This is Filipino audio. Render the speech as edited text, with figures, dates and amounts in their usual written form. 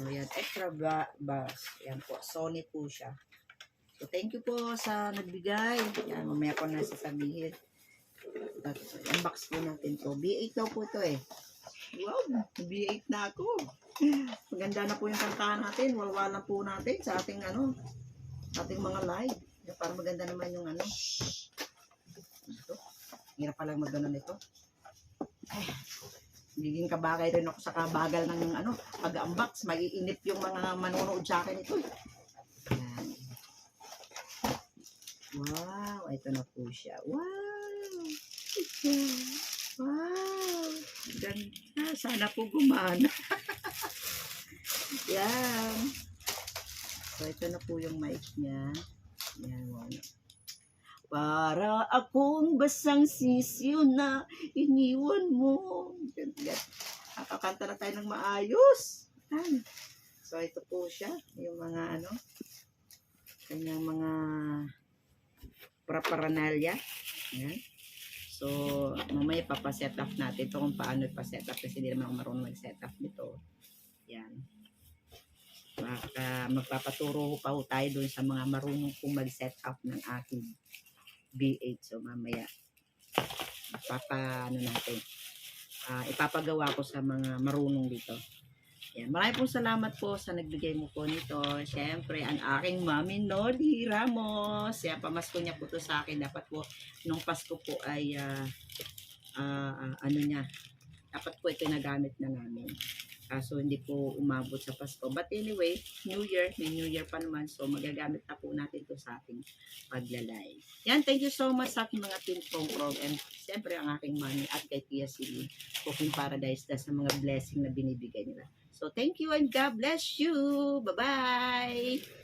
So, yan. Extra bus. Yan po. Sony po siya. So, thank you po sa nagbigay. Yan, mamaya ko na sasabihin. Unbox po natin to. B8 daw po to eh. Wow, B8 na ako. Maganda na po yung kantahan natin. Walwalan po natin sa ating ating mga live. Para maganda naman yung ito. Hirap palang magano nito. Ay, magiging kabagay rin ako sa kabagal ng pag-unbox. Maiinip yung mga manonood sa akin ito. Ayan. Wow, ito na po siya. Wow! Wow! Ganda. Sana po gumana. Yan. So, ito na po yung mic niya. Yan, wow. Para akong basang sisiyo na iniwan mo. Kakakanta na tayo ng maayos. Yan. So, ito po siya. Yung mga kanyang mga paraparanalia. Yan. So, mamaya papaset up natin ito kung paano ipaset up kasi hindi naman ako marunong mag-set up nito. Yan. Magpapaturo pa ho tayo doon sa mga marunong kong mag-set up ng aking B8. So, mamaya ipapagawa ko sa mga marunong dito. Yan. Maraming pong salamat po sa nagbigay mo po nito. Siyempre, ang aking Mami Noli Ramos. Yan, pamasko niya po to sa akin. Dapat po, nung Pasko po ay, dapat po ito nagamit na namin. Kaso hindi po umabot sa Pasko. But anyway, New Year, may New Year pa naman. So, magagamit na po natin ito sa ating paglalay. Yan, thank you so much sa aking mga Team Prong. And siyempre, ang aking Mami at kay Tia Silly, Cooking Paradise, sa mga blessing na binibigay nila. So, thank you and God bless you. Bye-bye!